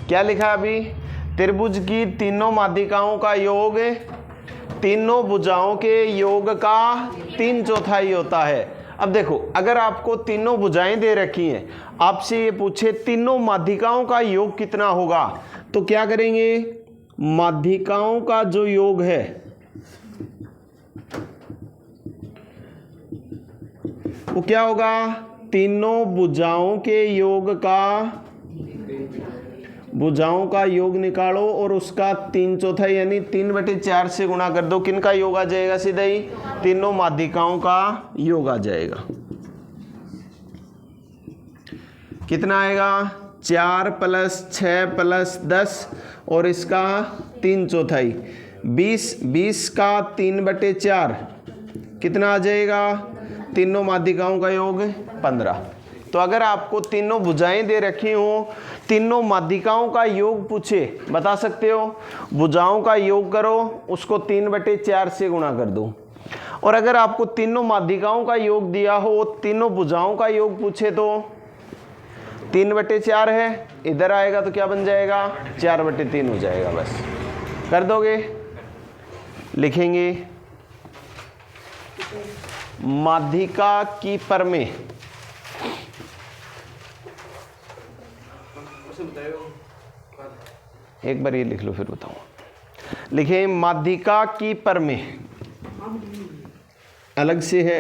क्या लिखा अभी, त्रिभुज की तीनों माध्यिकाओं का योग तीनों भुजाओं के योग का 3/4 होता है। अब देखो, अगर आपको तीनों भुजाएं दे रखी हैं, आपसे ये पूछे तीनों माध्यिकाओं का योग कितना होगा, तो क्या करेंगे, माध्यिकाओं का जो योग है वो क्या होगा, तीनों भुजाओं के योग का, भुजाओं का योग निकालो और उसका 3/4 यानी 3/4 से गुणा कर दो। किन का योग आ जाएगा, सीधा ही तीनों माध्यिकाओं का योग आ जाएगा। कितना आएगा, 4 + 6 + 10 और इसका 3/4, 20 का 3/4 कितना आ जाएगा, तीनों माध्यिकाओं का योग 15। तो अगर आपको तीनों भुजाएं दे रखी हो, तीनों माध्यिकाओं का योग पूछे, बता सकते हो, भुजाओं का योग करो, उसको 3/4 से गुणा कर दो। और अगर आपको तीनों माध्यिकाओं का योग दिया हो, तीनों भुजाओं का योग पूछे तो 3/4 है, इधर आएगा तो क्या बन जाएगा, 4/3 हो जाएगा। बस कर दोगे, लिखेंगे माध्यिका की परमें, एक बार ये लिख लो फिर बताऊं। लिखें माध्यिका की परमें, अलग से है,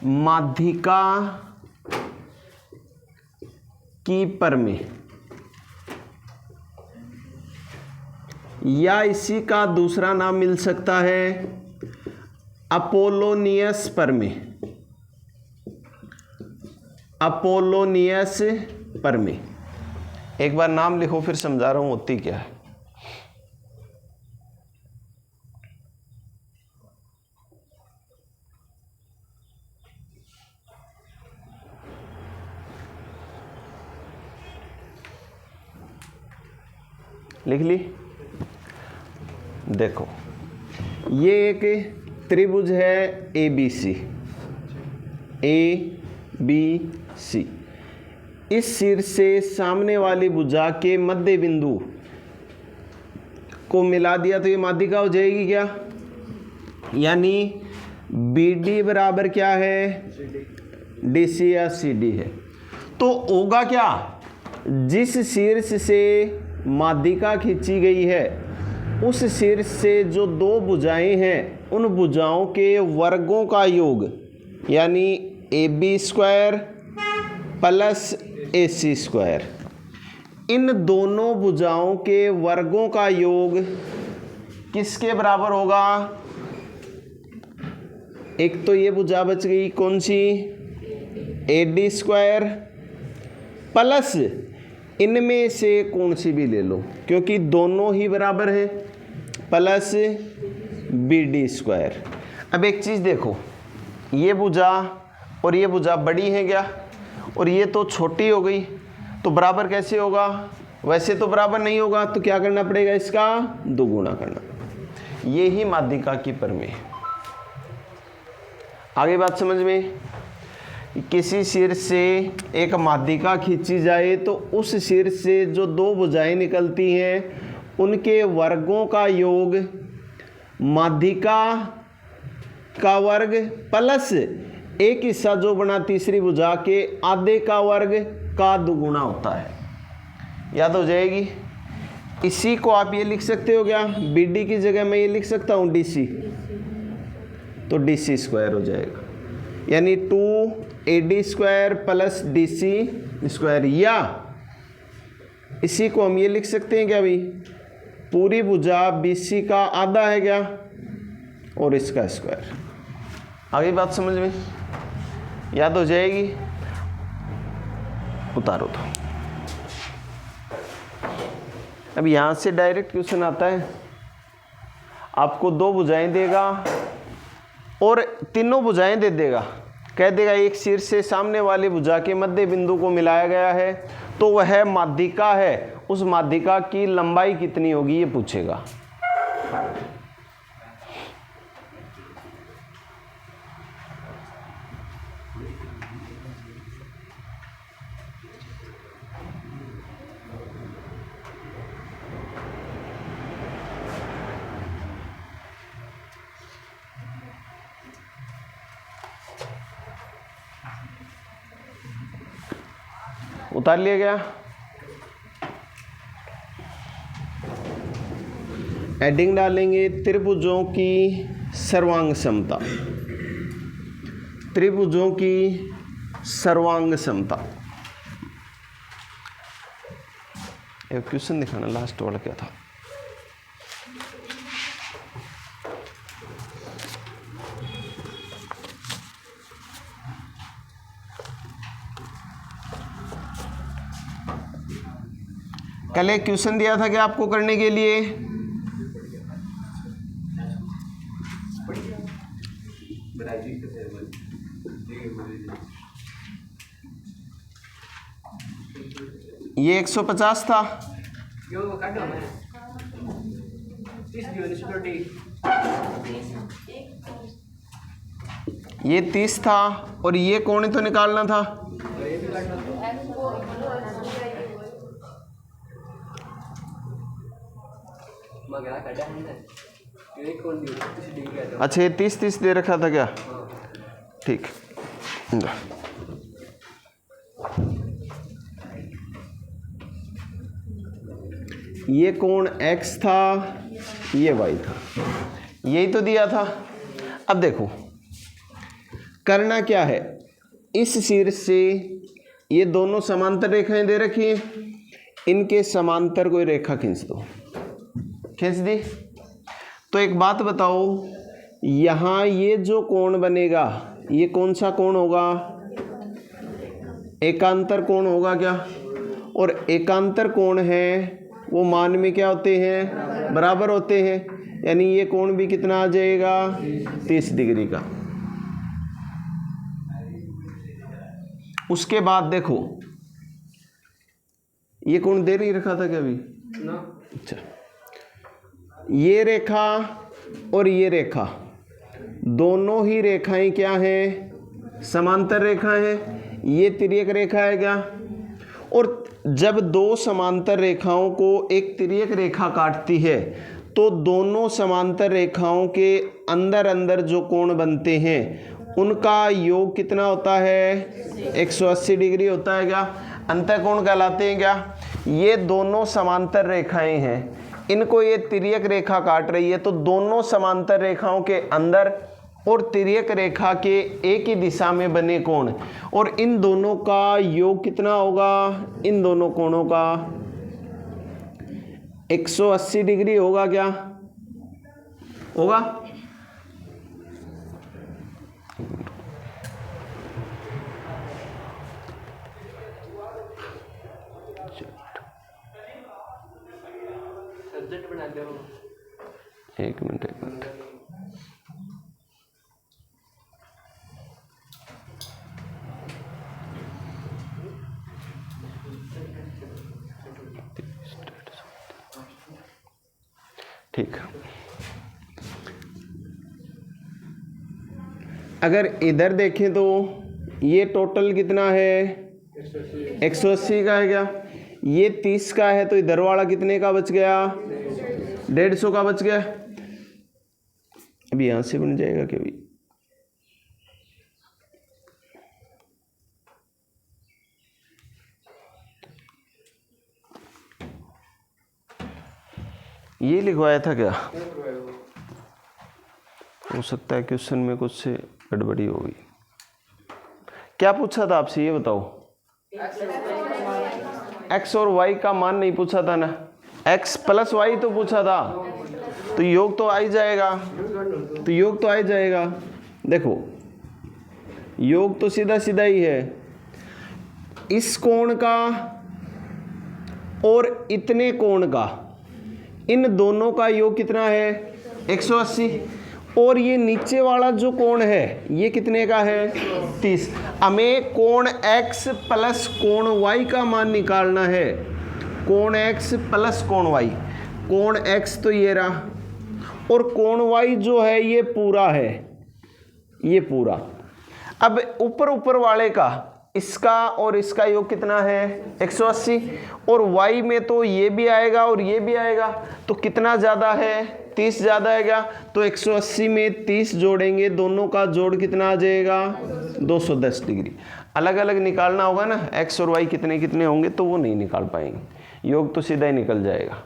माध्यिका की परमें, या इसी का दूसरा नाम मिल सकता है अपोलोनियस परमें, अपोलोनियस परमें। एक बार नाम लिखो फिर समझा रहा हूं होती क्या है। लिख ली, देखो ये एक त्रिभुज है ABC, ABC। इस सिर से सामने वाली भुजा के मध्य बिंदु को मिला दिया तो ये माध्यिका हो जाएगी क्या, यानी BD बराबर क्या है, DC या CD है। तो होगा क्या, जिस शीर्ष से माध्यिका खींची गई है उस शीर्ष से जो दो भुजाएं हैं उन भुजाओं के वर्गों का योग, यानी AB² + AC², इन दोनों भुजाओं के वर्गों का योग किसके बराबर होगा, एक तो ये भुजा बच गई कौन सी, AD² प्लस इनमें से कौन सी भी ले लो क्योंकि दोनों ही बराबर है, प्लस BD²। अब एक चीज़ देखो, ये भुजा और ये भुजा बड़ी है क्या, और ये तो छोटी हो गई, तो बराबर कैसे होगा, वैसे तो बराबर नहीं होगा, तो क्या करना पड़ेगा, इसका दोगुना करना। ये ही माध्यिका की परमें है। आगे बात समझ में, किसी शीर्ष से एक माध्यिका खींची जाए तो उस शीर्ष से जो दो भुजाएं निकलती हैं उनके वर्गों का योग माध्यिका का वर्ग प्लस एक हिस्सा जो बना तीसरी भुजा के आधे का वर्ग का दुगुना होता है। याद हो जाएगी। इसी को आप ये लिख सकते हो क्या, BD की जगह मैं ये लिख सकता हूँ DC, तो DC² हो जाएगा, यानी 2AD² + DC², या इसी को हम ये लिख सकते हैं क्या भाई, पूरी भुजा BC का आधा है क्या और इसका स्क्वायर। आगे बात समझ में याद हो जाएगी। उतारो तो। अब यहाँ से डायरेक्ट क्वेश्चन आता है, आपको दो भुजाएं देगा और तीनों भुजाएं दे देगा, कह देगा एक शीर्ष से सामने वाली भुजा के मध्य बिंदु को मिलाया गया है तो वह माध्यिका है, उस माध्यिका की लंबाई कितनी होगी ये पूछेगा। उतार लिया गया। एडिंग डालेंगे त्रिभुजों की सर्वांग समता, त्रिभुजों की सर्वांग समता। एक क्वेश्चन दिखाना, लास्ट वाला क्या था? कल एक क्वेश्चन दिया था कि आपको करने के लिए, ये 150 था, ये 30 था, और ये कोण तो निकालना था। अच्छा, ये 30 दे रखा था क्या? ठीक। ये कोण x था, ये y था, यही तो दिया था। अब देखो करना क्या है, इस शीर्ष से ये दोनों समांतर रेखाएं दे रखी हैं, इनके समांतर कोई रेखा खींच दो। खींच दी। तो एक बात बताओ, यहाँ ये जो कोण बनेगा ये कौन सा कोण होगा? एकांतर कोण होगा क्या? और एकांतर कोण है वो मान में क्या होते हैं? बराबर होते हैं। यानी ये कोण भी कितना आ जाएगा? 30 डिग्री का। उसके बाद देखो, ये कोण दे नहीं रखा था क्या अभी? अच्छा, ये रेखा और ये रेखा दोनों ही रेखाएं क्या हैं? समांतर रेखा है। ये तिर्यक रेखा है क्या? और जब दो समांतर रेखाओं को एक तिर्यक रेखा काटती है तो दोनों समांतर रेखाओं के अंदर अंदर जो कोण बनते हैं उनका योग कितना होता है? 180 डिग्री होता है क्या? अंतःकोण कहलाते हैं क्या? ये दोनों समांतर रेखाएं हैं, इनको ये तिर्यक रेखा काट रही है, तो दोनों समांतर रेखाओं के अंदर और तिर्यक रेखा के एक ही दिशा में बने कोण, और इन दोनों का योग कितना होगा? इन दोनों कोणों का 180 डिग्री होगा क्या? होगा? एक मिनट। ठीक। अगर इधर देखें तो ये टोटल कितना है? 180 का है क्या? ये 30 का है, तो इधर वाला कितने का बच गया? 150 का बच गया। अभी यहां से बन जाएगा क्या? भी ये लिखवाया था क्या? हो सकता है क्वेश्चन में कुछ से गड़बड़ी होगी। क्या पूछा था आपसे, ये बताओ। x और y का मान नहीं पूछा था ना? x प्लस y तो पूछा था, तो योग तो आ ही जाएगा। तो योग तो आ ही जाएगा। देखो योग तो सीधा सीधा ही है, इस कोण का और इतने कोण का, इन दोनों का योग कितना है? 180। और ये नीचे वाला जो कोण है ये कितने का है? 30। हमें कोण x प्लस कोण y का मान निकालना है। कोण x प्लस कोण y। कोण x तो ये रहा, और कोण y जो है ये पूरा है, ये पूरा। अब ऊपर वाले का, इसका और इसका योग कितना है? 180। और y में तो ये भी आएगा और ये भी आएगा, तो कितना ज़्यादा है? 30 ज़्यादा है क्या, तो 180 में 30 जोड़ेंगे, दोनों का जोड़ कितना आ जाएगा 210 डिग्री। अलग अलग निकालना होगा ना, x और y कितने कितने होंगे, तो वो नहीं निकाल पाएंगे, योग तो सीधा ही निकल जाएगा।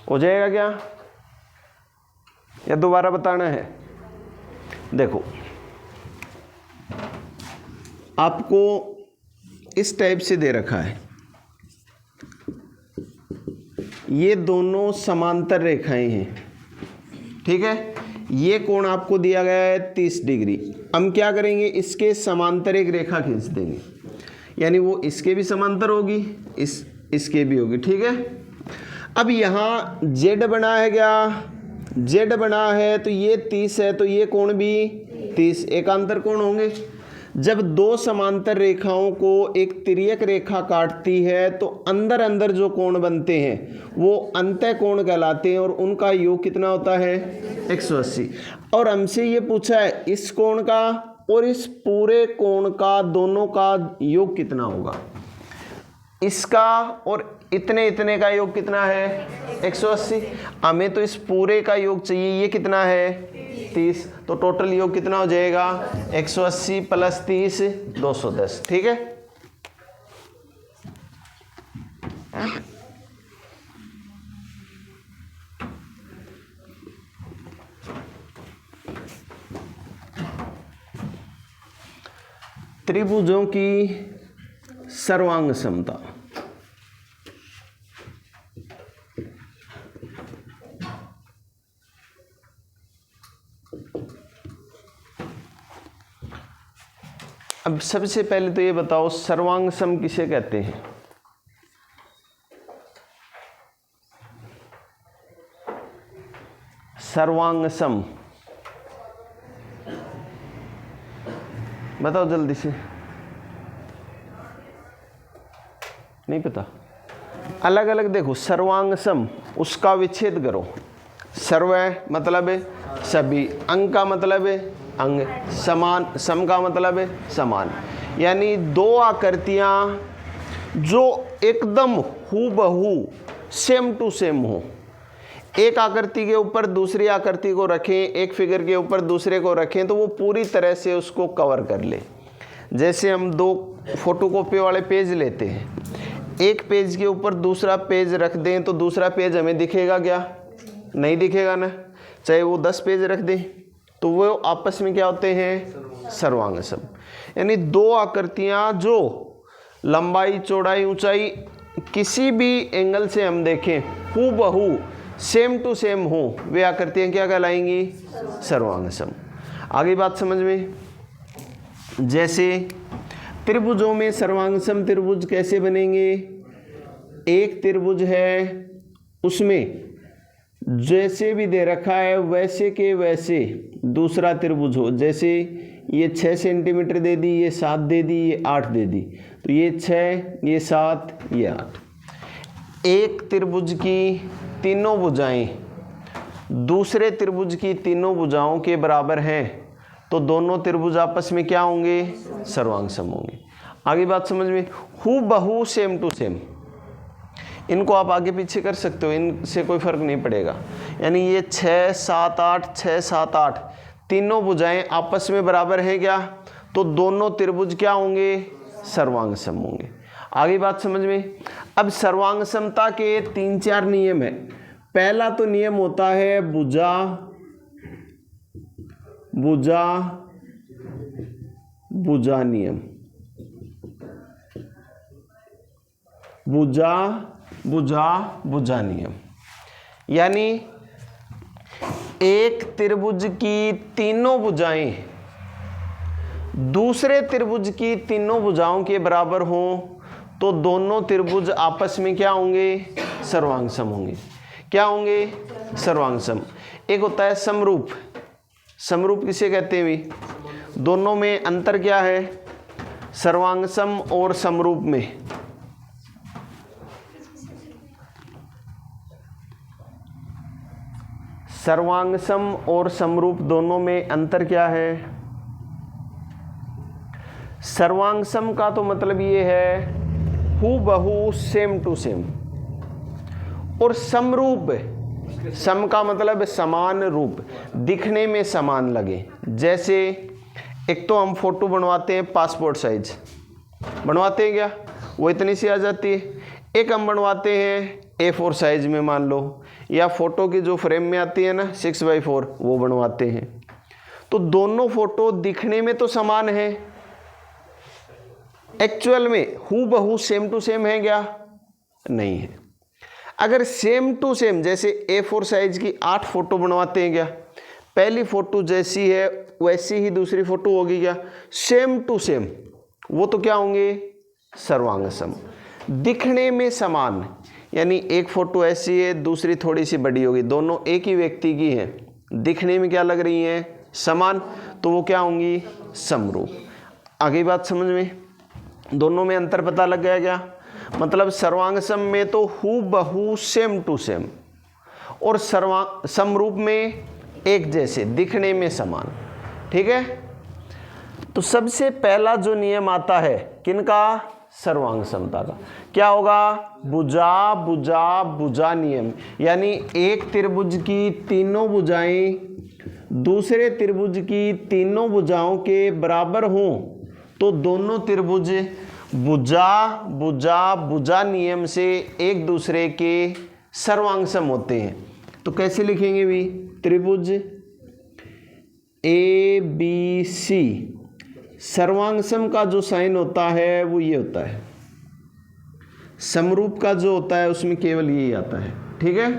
हो जाएगा क्या, या दोबारा बताना है? देखो आपको इस टाइप से दे रखा है, ये दोनों समांतर रेखाएं हैं, ठीक है। ये कोण आपको दिया गया है 30 डिग्री। हम क्या करेंगे, इसके समांतर एक रेखा खींच देंगे, यानी वो इसके भी समांतर होगी, इसके भी होगी, ठीक है। अब यहाँ z बना है क्या, z बना है तो ये 30 है, तो ये कोण भी 30, एकांतर कोण होंगे। जब दो समांतर रेखाओं को एक तिर्यक रेखा काटती है तो अंदर अंदर जो कोण बनते हैं वो अंतः कोण कहलाते हैं, और उनका योग कितना होता है 180। और हमसे ये पूछा है इस कोण का और इस पूरे कोण का, दोनों का योग कितना होगा। इसका और इतने इतने का योग कितना है 180। हमें तो इस पूरे का योग चाहिए, ये कितना है 30, तो टोटल योग कितना हो जाएगा 180 प्लस 30 210, ठीक है। त्रिभुजों की सर्वांग समता। अब सबसे पहले तो ये बताओ सर्वांग सम किसे कहते हैं। सर्वांग सम बताओ जल्दी से, नहीं पता। अलग अलग देखो, सर्वांग सम उसका विच्छेद करो। सर्व मतलब है सभी, अंग का मतलब है अंग, समान, सम का मतलब है समान, यानी दो आकृतियां जो एकदम हूबहू सेम टू सेम हो। एक आकृति के ऊपर दूसरी आकृति को रखें, एक फिगर के ऊपर दूसरे को रखें तो वो पूरी तरह से उसको कवर कर ले। जैसे हम दो फोटोकॉपी वाले पेज लेते हैं, एक पेज के ऊपर दूसरा पेज रख दें तो दूसरा पेज हमें दिखेगा क्या, नहीं दिखेगा ना। चाहे वो 10 पेज रख दें तो वो आपस में क्या होते हैं सर्वांग सम। यानी दो आकृतियां जो लंबाई चौड़ाई ऊंचाई किसी भी एंगल से हम देखें हूबहू सेम टू सेम हो, वे आकृतियां क्या कहलाएंगी सर्वांग सम। आगे बात समझ में। जैसे त्रिभुजों में सर्वांग सम त्रिभुज कैसे बनेंगे। एक त्रिभुज है, उसमें जैसे भी दे रखा है वैसे के वैसे दूसरा त्रिभुज हो। जैसे ये 6 सेंटीमीटर दे दी, ये 7 दे दी, ये 8 दे दी, तो ये 6, ये 7, ये 8। एक त्रिभुज की तीनों भुजाएं दूसरे त्रिभुज की तीनों भुजाओं के बराबर हैं तो दोनों त्रिभुज आपस में क्या होंगे सर्वांग सम होंगे। आगे बात समझ में। हूबहू सेम टू सेम, इनको आप आगे पीछे कर सकते हो, इनसे कोई फर्क नहीं पड़ेगा। यानी ये 6 7 8 6 7 8 तीनों भुजाएं आपस में बराबर हैं क्या, तो दोनों त्रिभुज क्या होंगे सर्वांग सम होंगे। आगे बात समझ में। अब सर्वांग समता के 3-4 नियम है। पहला तो नियम होता है भुजा भुजा भुजा नियम, भुजा भुजा भुजा नियम। यानी एक त्रिभुज की तीनों भुजाएं दूसरे त्रिभुज की तीनों भुजाओं के बराबर हों तो दोनों त्रिभुज आपस में क्या होंगे सर्वांग सम होंगे। क्या होंगे सर्वांग सम। एक होता है समरूप। समरूप किसे कहते हैं भी, दोनों में अंतर क्या है सर्वांग सम और समरूप में। सर्वांग सम और समरूप दोनों में अंतर क्या है। सर्वांग सम का तो मतलब ये है हूबहू सेम टू सेम, और समरूप, सम का मतलब समान रूप, दिखने में समान लगे। जैसे एक तो हम फोटो बनवाते हैं पासपोर्ट साइज, बनवाते हैं क्या, वो इतनी सी आ जाती है। एक हम बनवाते हैं A4 साइज में मान लो, या फोटो की जो फ्रेम में आती है ना 6x4, वो बनवाते हैं। तो दोनों फोटो दिखने में तो समान है, एक्चुअल में हूबहू सेम टू सेम है क्या, नहीं है। अगर सेम टू सेम, जैसे A4 साइज की 8 फोटो बनवाते हैं क्या, पहली फोटो जैसी है वैसी ही दूसरी फोटो होगी क्या, सेम टू सेम, वो तो क्या होंगे, सर्वांग सम। दिखने में समान, यानी एक फोटो ऐसी है दूसरी थोड़ी सी बड़ी होगी, दोनों एक ही व्यक्ति की है, दिखने में क्या लग रही हैं, समान, तो वो क्या होंगी, समरूप। आगे बात समझ में, दोनों में अंतर पता लग गया क्या, मतलब सर्वांग सम में तो हूबहू सेम टू सेम, और समरूप में एक जैसे, दिखने में समान। ठीक है, तो सबसे पहला जो नियम आता है किनका, सर्वांग समता का, क्या होगा, भुजा भुजा भुजा नियम। यानी एक त्रिभुज की तीनों भुजाएं दूसरे त्रिभुज की तीनों भुजाओं के बराबर हों तो दोनों त्रिभुज भुजा भुजा भुजा नियम से एक दूसरे के सर्वांग सम होते हैं। तो कैसे लिखेंगे भी, त्रिभुज ABC सर्वांग सम का जो साइन होता है वो ये होता है, समरूप का जो होता है उसमें केवल यही आता है। ठीक है,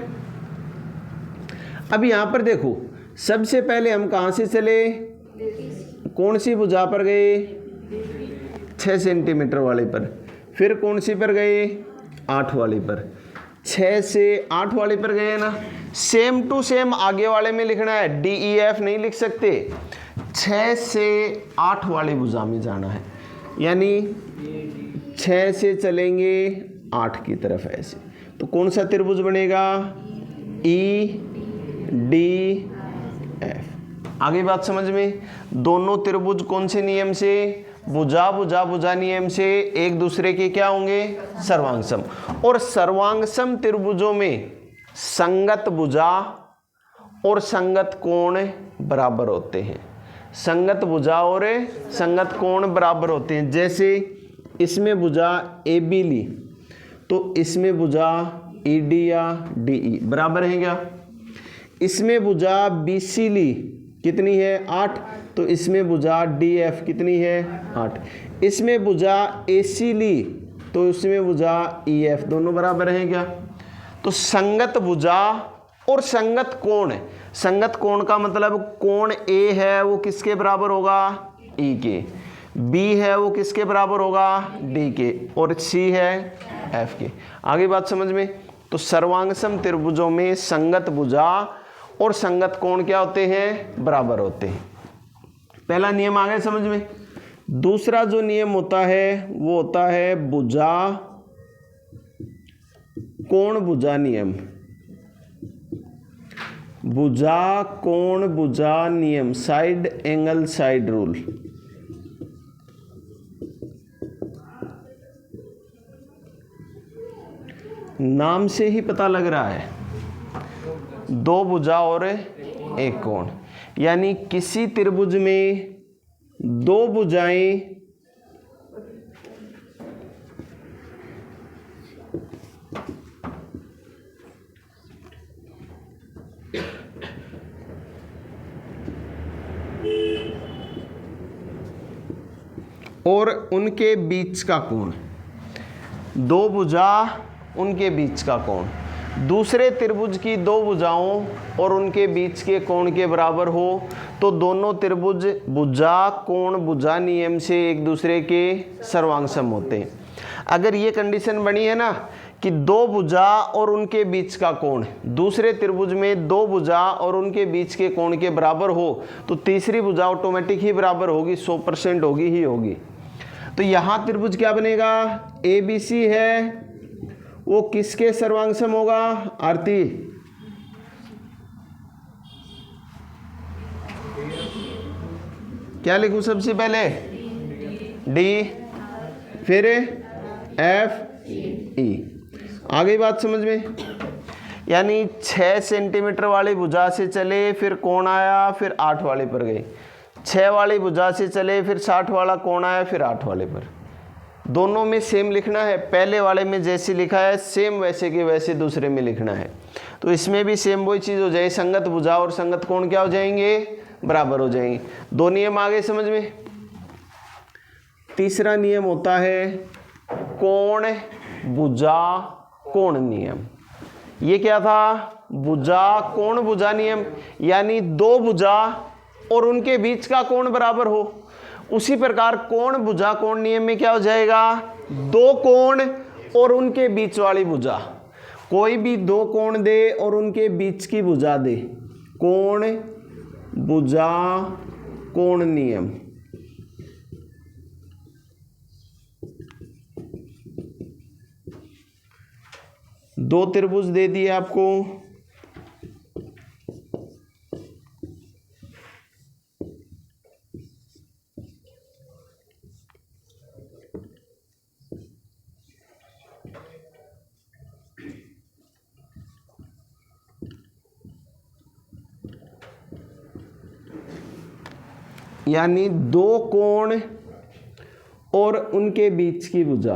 अब यहां पर देखो, सबसे पहले हम कहां से चले, कौन सी भुजा पर गए, 6 सेंटीमीटर वाले पर, फिर कौन सी पर गए, 8 वाली पर, 6 से 8 वाले पर गए ना, सेम टू सेम आगे वाले में लिखना है, DEF नहीं लिख सकते, 6 से 8 वाली भुजा में जाना है, यानी 6 से चलेंगे 8 की तरफ ऐसे, तो कौन सा त्रिभुज बनेगा, EDF। आगे बात समझ में, दोनों त्रिभुज कौन से नियम से, भुजा भुजा भुजा नियम से एक दूसरे के क्या होंगे, सर्वांग सम। और सर्वांग सम त्रिभुजों में संगत भुजा और संगत कोण बराबर होते हैं, संगत भुजा और संगत कोण बराबर होते हैं। जैसे इसमें भुजा AB ली तो इसमें भुजा ED या DE बराबर है क्या, इसमें भुजा BC ली कितनी है, 8, तो इसमें भुजा DF कितनी है, 8, इसमें भुजा AC ली तो इसमें भुजा EF, दोनों बराबर हैं क्या। तो संगत भुजा और संगत कोण, संगत कोण का मतलब कोण A है वो किसके बराबर होगा, E के, B है वो किसके बराबर होगा, D के, और C है F के। आगे बात समझ में, तो सर्वांग सम त्रिभुजों में संगत भुजा और संगत कोण क्या होते हैं, बराबर होते हैं। पहला नियम आ गया समझ में। दूसरा जो नियम होता है वो होता है भुजा कोण भुजा नियम, भुजा कोण भुजा नियम, साइड एंगल साइड रूल। नाम से ही पता लग रहा है, दो भुजा और एक कोण, यानी किसी त्रिभुज में दो भुजाएं और उनके बीच का कोण, दो भुजा उनके बीच का कोण दूसरे त्रिभुज की दो भुजाओं और उनके बीच के कोण के बराबर हो तो दोनों त्रिभुज भुजा कोण भुजा नियम से एक दूसरे के सर्वांग सम होते हैं। अगर ये कंडीशन बनी है ना कि दो भुजा और उनके बीच का कोण दूसरे त्रिभुज में दो भुजा और उनके बीच के कोण के बराबर हो तो तीसरी भुजा ऑटोमेटिक ही बराबर होगी, 100% होगी ही होगी। तो यहाँ त्रिभुज क्या बनेगा, ABC है वो किसके सर्वांग सम होगा, आरती, क्या लिखूं सबसे पहले, D, फिर F, ई। आ गई बात समझ में? यानी 6 सेंटीमीटर वाली भुजा से चले, फिर कोण आया, फिर 8 वाले पर गए। 6 वाली भुजा से चले, फिर 60 वाला कोण आया, फिर 8 वाले पर। दोनों में सेम लिखना है। पहले वाले में जैसे लिखा है सेम वैसे के वैसे दूसरे में लिखना है। तो इसमें भी सेम वही चीज़ हो जाए, संगत भुजा और संगत कोण क्या हो जाएंगे? बराबर हो जाएंगे। दो नियम आ गए समझ में। तीसरा नियम होता है कोण भुजा कोण नियम। ये क्या था? भुजा कोण भुजा नियम, यानी दो भुजा और उनके बीच का कोण बराबर हो। उसी प्रकार कोण भुजा कोण नियम में क्या हो जाएगा? दो कोण और उनके बीच वाली भुजा। कोई भी दो कोण दे और उनके बीच की भुजा दे, कोण भुजा कोण नियम। दो त्रिभुज दे दिए आपको, यानी दो कोण और उनके बीच की भुजा।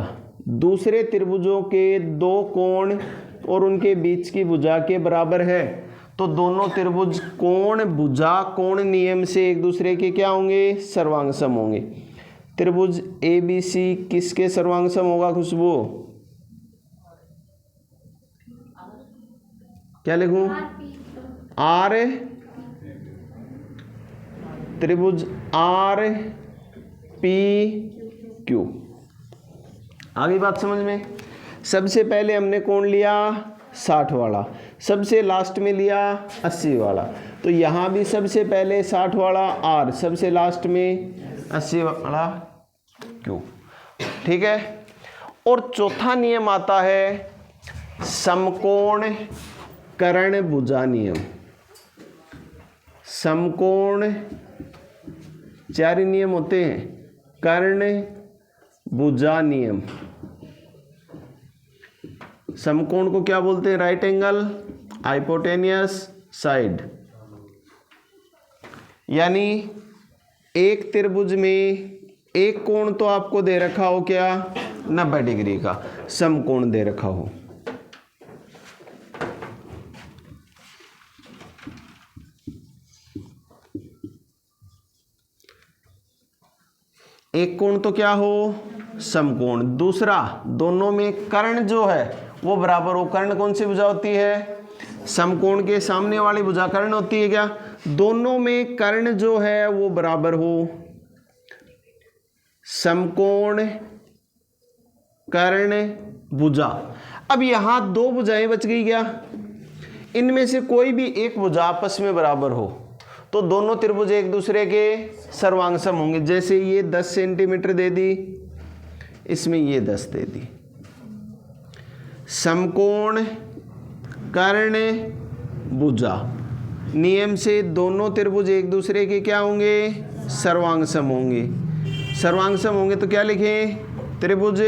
दूसरे त्रिभुजों के दो कोण और उनके बीच की भुजा के बराबर है, तो दोनों त्रिभुज कोण भुजा कोण नियम से एक दूसरे के क्या होंगे? सर्वांग सम होंगे। त्रिभुज ABC किसके सर्वांग सम होगा खुशबू? क्या लिखूं? R, त्रिभुज RPQ। आगे बात समझ में? सबसे पहले हमने कोण लिया 60 वाला, सबसे लास्ट में लिया 80 वाला, तो यहाँ भी सबसे पहले 60 वाला R, सबसे लास्ट में 80 वाला Q। ठीक है। और चौथा नियम आता है समकोण कर्ण भुजा नियम। समकोण, चार ही नियम होते हैं। कर्ण भुजा नियम। समकोण को क्या बोलते हैं? Right angle hypotenuse side. यानी एक त्रिभुज में एक कोण तो आपको दे रखा हो क्या? 90 डिग्री का समकोण दे रखा हो। एक कोण तो क्या हो? समकोण। दूसरा, दोनों में कर्ण जो है वो बराबर हो। कर्ण कौन सी भुजा होती है? समकोण के सामने वाली भुजा कर्ण होती है क्या? दोनों में कर्ण जो है वो बराबर हो। समकोण कर्ण भुजा। अब यहां दो भुजाएं बच गई क्या? इनमें से कोई भी एक भुजा आपस में बराबर हो तो दोनों त्रिभुज एक दूसरे के सर्वांग सम होंगे। जैसे ये 10 सेंटीमीटर दे दी, इसमें ये 10 दे दी। समकोण कर्ण भुजा नियम से दोनों त्रिभुज एक दूसरे के क्या होंगे? सर्वांग सम होंगे। सर्वांग सम होंगे तो क्या लिखें? त्रिभुज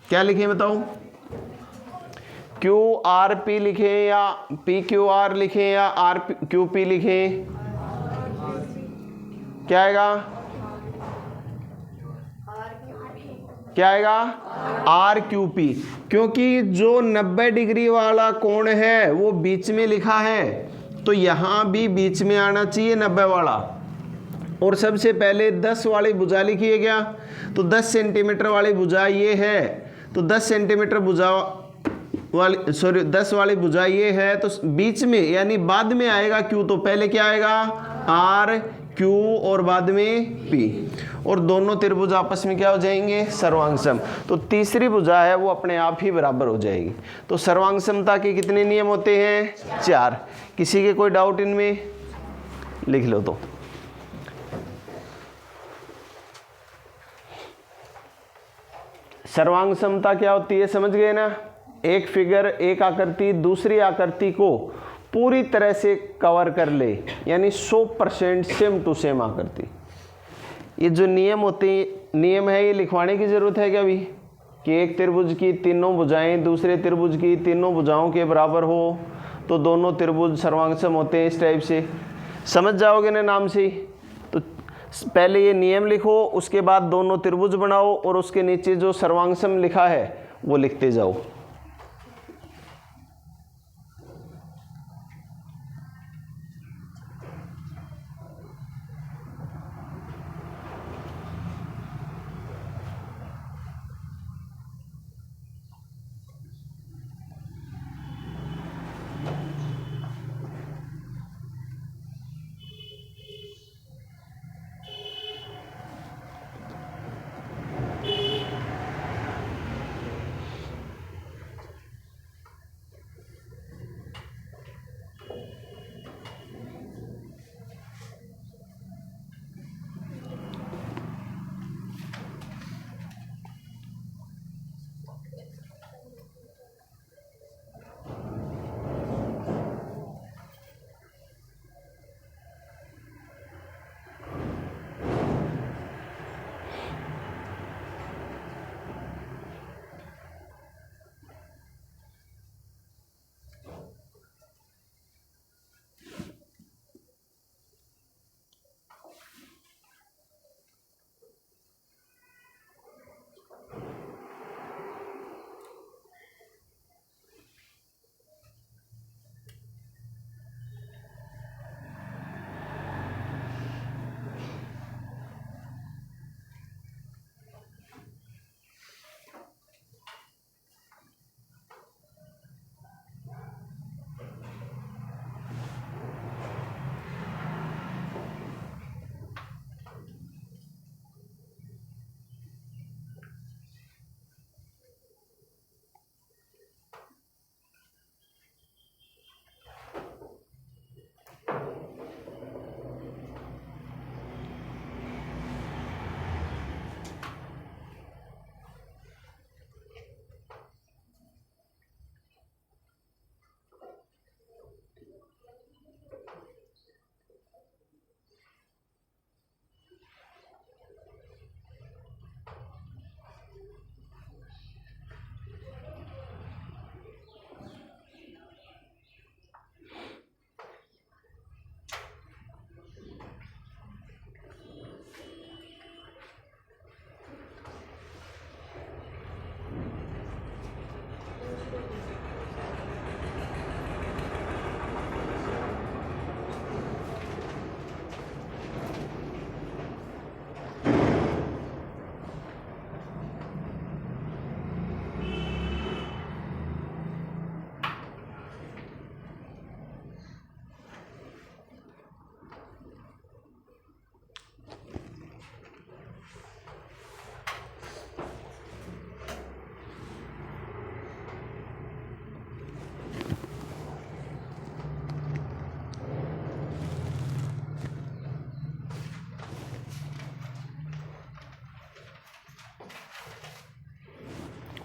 क्या लिखें बताओ? QRP लिखें या PQR लिखें या RQP लिखें? क्या आएगा? क्या आएगा? RQP। क्योंकि जो 90 डिग्री वाला कोण है वो बीच में लिखा है, तो यहां भी बीच में आना चाहिए 90 वाला। और सबसे पहले 10 वाली भुजा लिखी है क्या? तो 10 सेंटीमीटर वाली भुजा ये है, तो 10 सेंटीमीटर भुजा वाली 10 वाली भुजा ये है, तो बीच में यानी बाद में आएगा Q, तो पहले क्या आएगा? R Q और बाद में P। और दोनों त्रिभुज आपस में क्या हो जाएंगे? सर्वांग सम। तो तीसरी भुजा है वो अपने आप ही बराबर हो जाएगी। तो सर्वांग समता के कितने नियम होते हैं? 4। किसी के कोई डाउट इनमें? लिख लो। तो सर्वांग समता क्या होती है समझ गए ना? एक फिगर, एक आकृति दूसरी आकृति को पूरी तरह से कवर कर ले, यानी 100% सेम टू सेम आकृति। ये जो नियम होते हैं नियम है ये लिखवाने की ज़रूरत है क्या अभी कि एक त्रिभुज की तीनों भुजाएं दूसरे त्रिभुज की तीनों भुजाओं के बराबर हो तो दोनों त्रिभुज सर्वांगसम होते हैं, इस टाइप से समझ जाओगे ना नाम से। तो पहले ये नियम लिखो, उसके बाद दोनों त्रिभुज बनाओ और उसके नीचे जो सर्वांगसम लिखा है वो लिखते जाओ।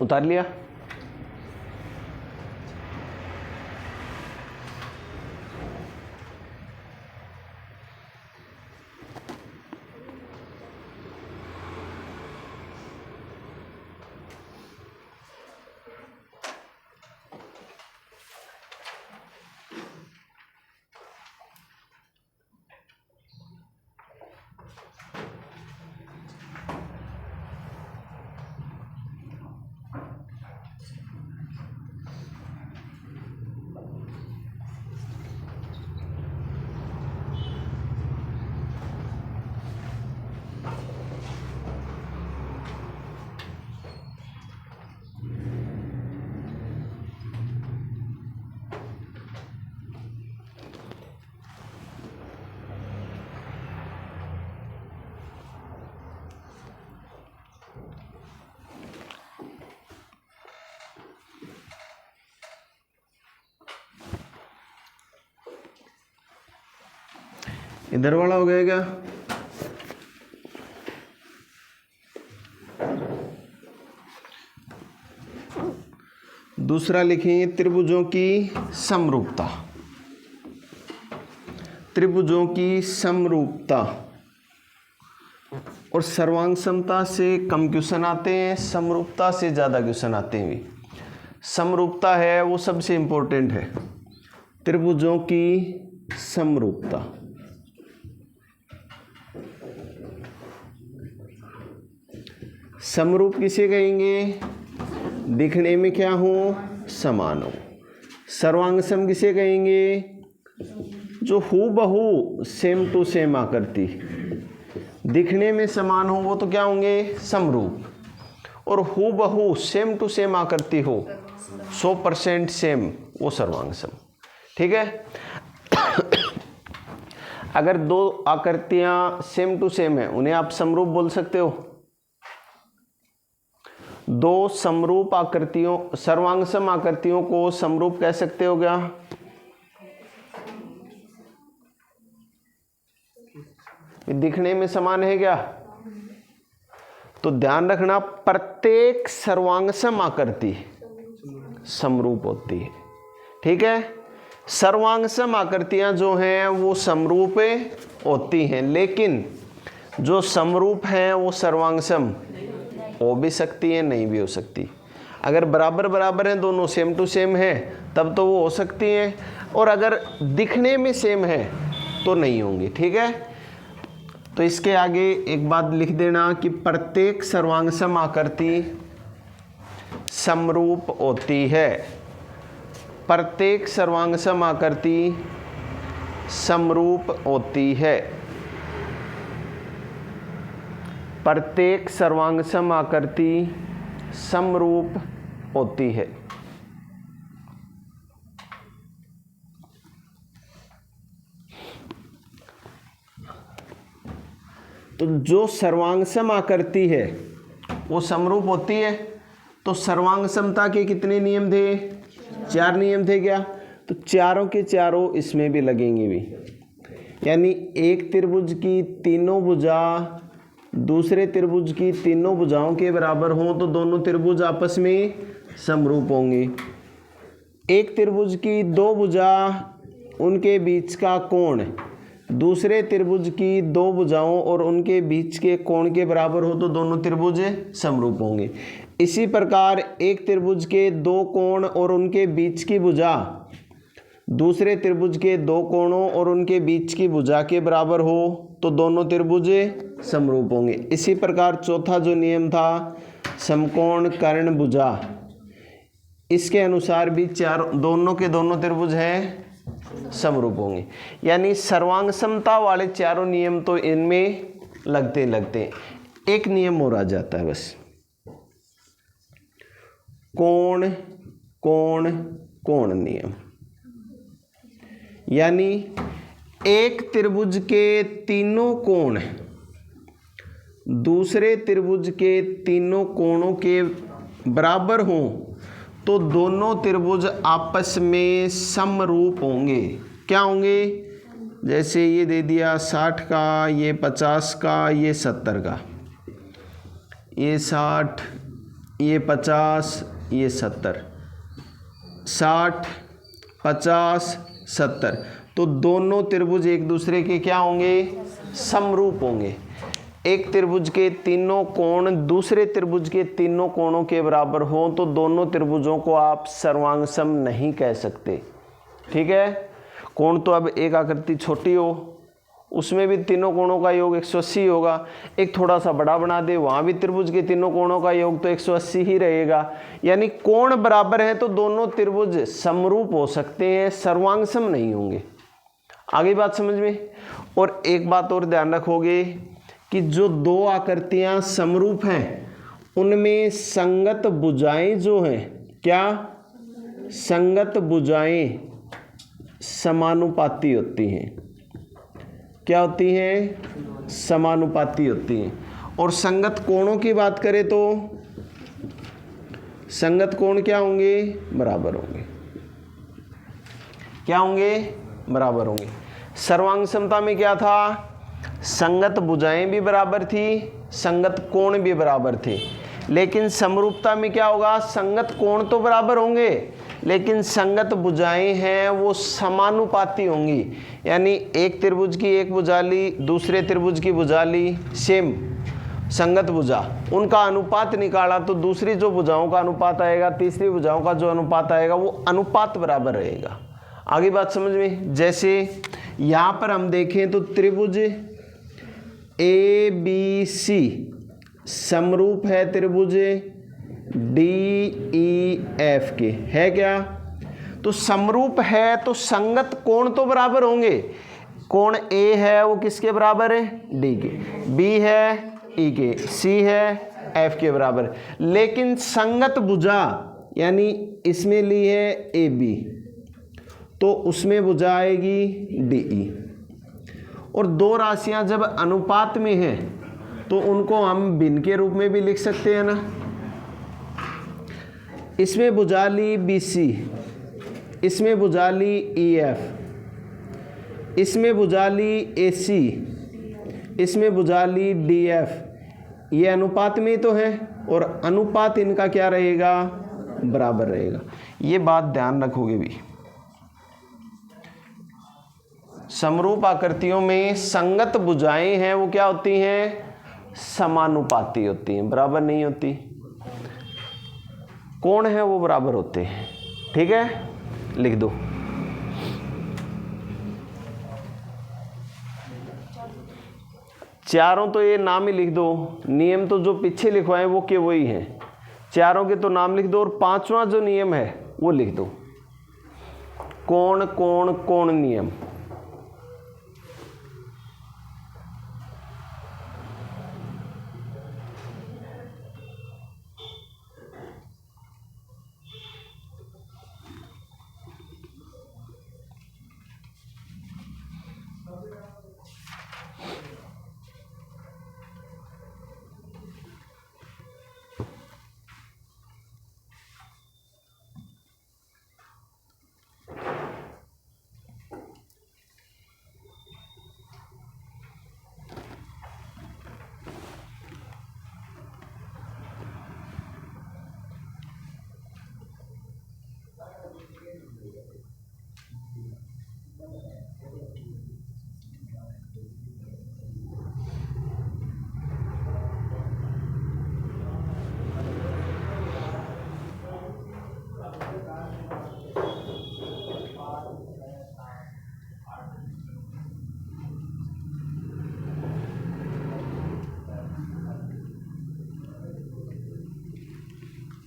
उतार लिया। इधर वाला हो गया क्या? दूसरा लिखेंगे त्रिभुजों की समरूपता। त्रिभुजों की समरूपता और सर्वांग समता से कम क्वेश्चन आते हैं, समरूपता से ज़्यादा क्वेश्चन आते हैं भी। समरूपता है वो सबसे इम्पोर्टेंट है, त्रिभुजों की समरूपता। समरूप किसे कहेंगे? दिखने में क्या हो? समान हो। सर्वांग सम किसे कहेंगे? जो हूबहू सेम टू सेम आकृति, दिखने में समान हो वो तो क्या होंगे? समरूप। और हूबहू सेम टू सेम आकृति हो, 100% सेम, वो सर्वांग सम। ठीक है। अगर दो आकृतियां सेम टू सेम है उन्हें आप समरूप बोल सकते हो। दो समरूप आकृतियों, सर्वांगसम आकृतियों को समरूप कह सकते हो क्या? दिखने में समान है क्या? तो ध्यान रखना, प्रत्येक सर्वांगसम आकृति समरूप होती है। ठीक है। सर्वांगसम आकृतियां जो हैं वो समरूप होती हैं, लेकिन जो समरूप हैं वो सर्वांगसम हो भी सकती है, नहीं भी हो सकती। अगर बराबर बराबर हैं, दोनों सेम टू सेम है, तब तो वो हो सकती हैं, और अगर दिखने में सेम है तो नहीं होंगी। ठीक है। तो इसके आगे एक बात लिख देना कि प्रत्येक सर्वांगसम आकृति समरूप होती है। प्रत्येक सर्वांगसम आकृति समरूप होती है। प्रत्येक सर्वांगसम आकृति समरूप होती है। तो जो सर्वांगसम आकृति है वो समरूप होती है। तो सर्वांग समता के कितने नियम थे? 4 नियम थे क्या? तो चारों के चारों इसमें भी लगेंगे भी। यानी एक त्रिभुज की तीनों भुजा दूसरे त्रिभुज की तीनों भुजाओं के बराबर हों तो दोनों त्रिभुज आपस में समरूप होंगे। एक त्रिभुज की 2 भुजा, उनके बीच का कोण दूसरे त्रिभुज की 2 भुजाओं और उनके बीच के कोण के बराबर हो तो दोनों त्रिभुज समरूप होंगे। इसी प्रकार एक त्रिभुज के 2 कोण और उनके बीच की भुजा दूसरे त्रिभुज के 2 कोणों और उनके बीच की भुजा के बराबर हो तो दोनों त्रिभुज समरूप होंगे। इसी प्रकार चौथा जो नियम था समकोण कर्ण भुजा, इसके अनुसार भी दोनों के दोनों त्रिभुज हैं समरूप होंगे। यानी सर्वांग समता वाले चारों नियम तो इनमें लगते। एक नियम और आ जाता है बस, कोण कोण कोण नियम। यानी एक त्रिभुज के तीनों कोण दूसरे त्रिभुज के तीनों कोणों के बराबर हों तो दोनों त्रिभुज आपस में समरूप होंगे। क्या होंगे? जैसे ये दे दिया 60 का, ये 50 का, ये 70 का, ये 60, ये 50, ये 70, 60, 50, 70, तो दोनों त्रिभुज एक दूसरे के क्या होंगे? समरूप होंगे। एक त्रिभुज के तीनों कोण दूसरे त्रिभुज के तीनों कोणों के बराबर हो तो दोनों त्रिभुजों को आप सर्वांगसम नहीं कह सकते। ठीक है। कोण तो अब एक आकृति छोटी हो उसमें भी तीनों कोणों का योग 180 होगा, एक थोड़ा सा बड़ा बना दे वहाँ भी त्रिभुज के तीनों कोणों का योग तो 180 ही रहेगा। यानी कोण बराबर है तो दोनों त्रिभुज समरूप हो सकते हैं, सर्वांगसम नहीं होंगे। आगे बात समझ में। और एक बात और ध्यान रखोगे कि जो 2 आकृतियां समरूप हैं उनमें संगत भुजाएं जो हैं, क्या? संगत भुजाएं समानुपाती होती हैं। क्या होती हैं? समानुपाती होती हैं। और संगत कोणों की बात करें तो संगत कोण क्या होंगे? बराबर होंगे। क्या होंगे? बराबर होंगे। सर्वांग समता में क्या था? संगत भुजाएं भी बराबर थी, संगत कोण भी बराबर थे। लेकिन समरूपता में क्या होगा? संगत कोण तो बराबर होंगे लेकिन संगत भुजाएं हैं वो समानुपाती होंगी। यानी एक त्रिभुज की एक भुजा ली, दूसरे त्रिभुज की भुजा ली सेम, संगत भुजा, उनका अनुपात निकाला तो दूसरी जो भुजाओं का अनुपात आएगा, तीसरी भुजाओं का जो अनुपात आएगा वो अनुपात बराबर रहेगा। आगे बात समझ में। जैसे यहाँ पर हम देखें तो त्रिभुज ABC समरूप है त्रिभुज DEF के, है क्या? तो समरूप है तो संगत कोण तो बराबर होंगे। कोण A है वो किसके बराबर है? D के, B है E के, C है F के बराबर। लेकिन संगत भुजा यानी इसमें ली है AB तो उसमें भुजा आएगी DE। और दो राशियां जब अनुपात में हैं तो उनको हम भिन्न के रूप में भी लिख सकते हैं ना। इसमें भुजा ली BC, इसमें भुजा ली EF, इसमें भुजा ली AC, इसमें भुजा ली DF। ये अनुपात में ही तो है और अनुपात इनका क्या रहेगा? बराबर रहेगा। ये बात ध्यान रखोगे भी। समरूप आकृतियों में संगत भुजाएं हैं वो क्या होती हैं? समानुपाती होती हैं, बराबर नहीं होती। कोण है वो बराबर होते हैं। ठीक है, लिख दो। चारों तो ये नाम ही लिख दो, नियम तो जो पीछे लिखवाए वो के वही हैं। चारों के तो नाम लिख दो और पांचवा जो नियम है वो लिख दो, कोण कोण कोण नियम।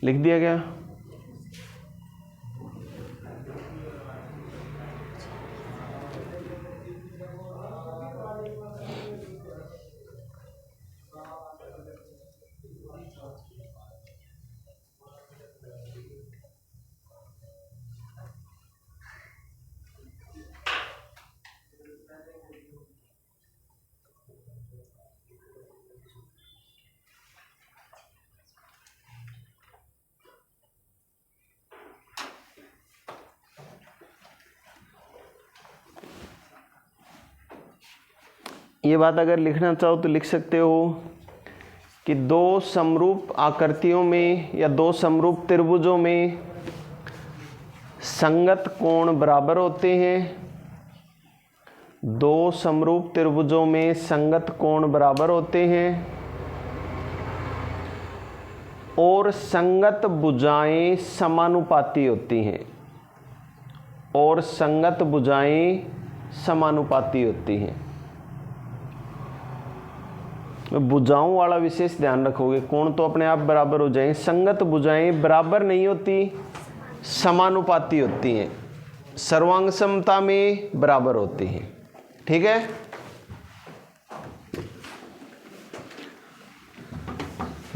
लिख दिया गया। ये बात अगर लिखना चाहो तो लिख सकते हो कि दो समरूप आकृतियों में या दो समरूप त्रिभुजों में संगत कोण बराबर होते हैं। दो समरूप त्रिभुजों में संगत कोण बराबर होते हैं और संगत भुजाएं समानुपाती होती हैं। और संगत भुजाएं समानुपाती होती हैं। भुजाओं वाला विशेष ध्यान रखोगे, कोण तो अपने आप बराबर हो जाएं, संगत भुजाएं बराबर नहीं होती, समानुपाती होती हैं, सर्वांग समता में बराबर होती हैं। ठीक है,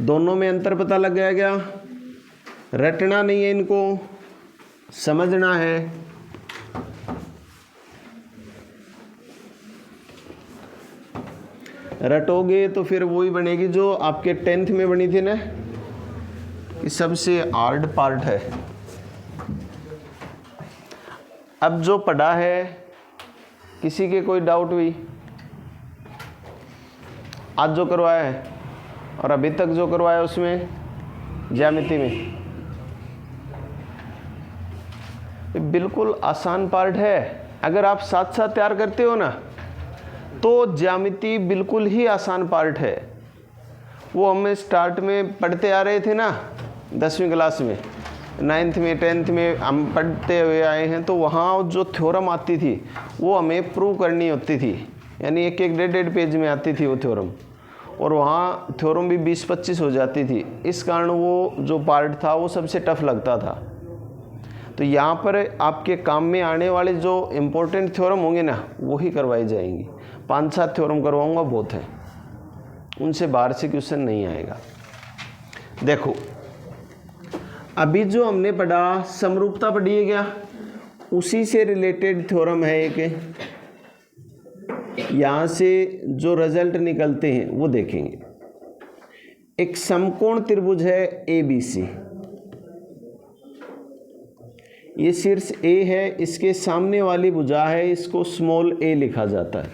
दोनों में अंतर पता लग गया क्या? रटना नहीं है, इनको समझना है। रटोगे तो फिर वही बनेगी जो आपके 10th में बनी थी ना, कि सबसे हार्ड पार्ट है। अब जो पढ़ा है, किसी के कोई डाउट हुई? आज जो करवाया है और अभी तक जो करवाया उसमें ज्यामिति में बिल्कुल आसान पार्ट है। अगर आप साथ साथ तैयार करते हो ना तो ज्यामिति बिल्कुल ही आसान पार्ट है। वो हमें स्टार्ट में पढ़ते आ रहे थे ना 10वीं क्लास में, 9th में 10th में हम पढ़ते हुए आए हैं। तो वहाँ जो थ्योरम आती थी वो हमें प्रूव करनी होती थी, यानी एक एक डेढ़ पेज में आती थी वो थ्योरम, और वहाँ थ्योरम भी 20-25 हो जाती थी। इस कारण वो जो पार्ट था वो सबसे टफ लगता था। तो यहाँ पर आपके काम में आने वाले जो इम्पोर्टेंट थ्योरम होंगे ना वही करवाई जाएंगी। 5-7 थ्योरम करवाऊँगा, बहुत है, उनसे बाहर से क्वेश्चन नहीं आएगा। देखो अभी जो हमने पढ़ा समरूपता पढ़ी है क्या, उसी से रिलेटेड थ्योरम है एक, यहाँ से जो रिजल्ट निकलते हैं वो देखेंगे। एक समकोण त्रिभुज है ABC, ये शीर्ष A है, इसके सामने वाली भुजा है, इसको स्मॉल a लिखा जाता है।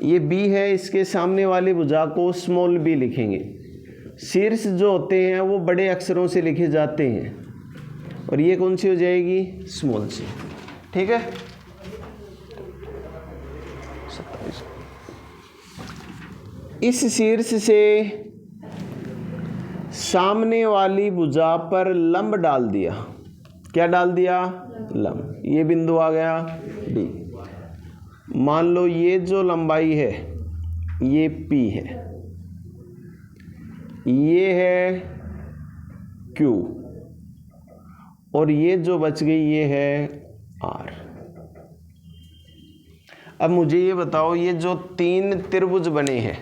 ये B है, इसके सामने वाली भुजा को स्मॉल b लिखेंगे। शीर्ष जो होते हैं वो बड़े अक्षरों से लिखे जाते हैं, और ये कौन सी हो जाएगी, स्मॉल सी। ठीक है, 27। इस शीर्ष से सामने वाली भुजा पर लंब डाल दिया। क्या डाल दिया, लंब। ये बिंदु आ गया D। मान लो ये जो लंबाई है ये P है, ये है Q, और ये जो बच गई ये है R। अब मुझे ये बताओ, ये जो 3 त्रिभुज बने हैं,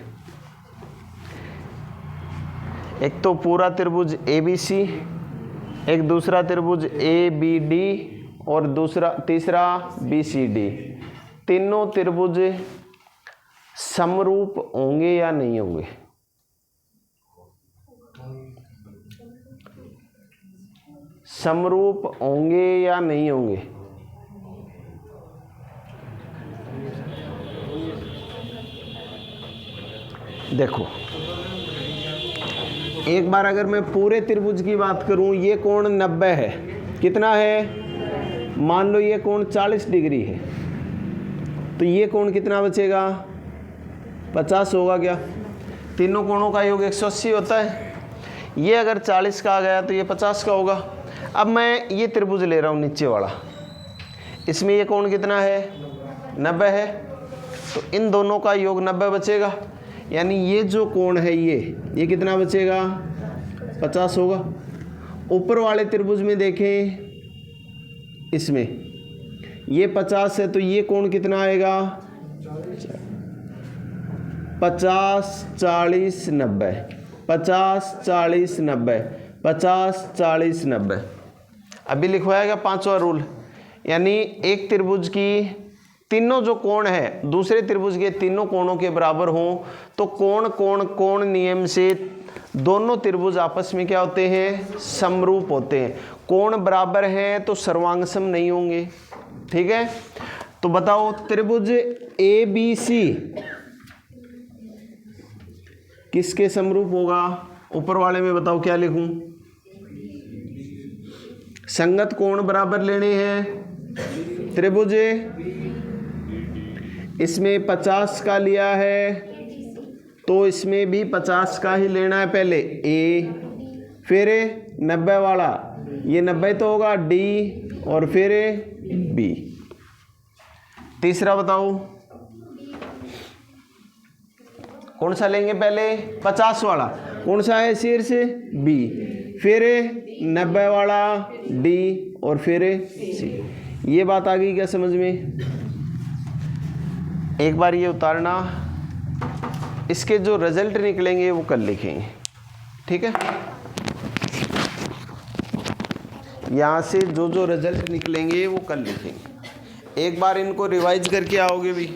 एक तो पूरा त्रिभुज ABC, एक दूसरा त्रिभुज ABD, और तीसरा BCD, तीनों त्रिभुज समरूप होंगे या नहीं होंगे? समरूप होंगे या नहीं होंगे? देखो एक बार अगर मैं पूरे त्रिभुज की बात करूं, ये कोण 90 है, कितना है, मान लो ये कोण 40 डिग्री है, तो ये कोण कितना बचेगा, 50 होगा क्या? तीनों कोणों का योग 180 होता है। ये अगर 40 का आ गया तो ये 50 का होगा। अब मैं ये त्रिभुज ले रहा हूँ नीचे वाला, इसमें ये कोण कितना है, 90 है, तो इन दोनों का योग 90 बचेगा, यानी ये जो कोण है ये कितना बचेगा, 50 होगा। ऊपर वाले त्रिभुज में देखें, इसमें ये 50 है, तो ये कोण कितना आएगा, 50 40 90, 50 40 90, 50 40 90। अभी लिखवाया गया 5वां रूल, यानी एक त्रिभुज की तीनों जो कोण है दूसरे त्रिभुज के तीनों कोणों के बराबर हों तो कोण कोण कोण नियम से दोनों त्रिभुज आपस में क्या होते हैं, समरूप होते हैं। कोण बराबर हैं तो सर्वांगसम नहीं होंगे। ठीक है, तो बताओ त्रिभुज ABC किसके समरूप होगा? ऊपर वाले में बताओ क्या लिखूं? संगत कोण बराबर लेने हैं। त्रिभुज इसमें 50 का लिया है तो इसमें भी 50 का ही लेना है। पहले A, फिर 90 वाला, ये 90 तो होगा D, और फिर B। तीसरा बताओ कौन सा लेंगे? पहले 50 वाला, कौन सा है शीर्ष? B, फिर 90 वाला D, और फिर C। ये बात आ गई क्या समझ में? एक बार ये उतारना, इसके जो रिजल्ट निकलेंगे वो कल लिखेंगे। ठीक है, यहाँ से जो जो रिजल्ट निकलेंगे वो कल लिखेंगे। एक बार इनको रिवाइज करके आओगे भी।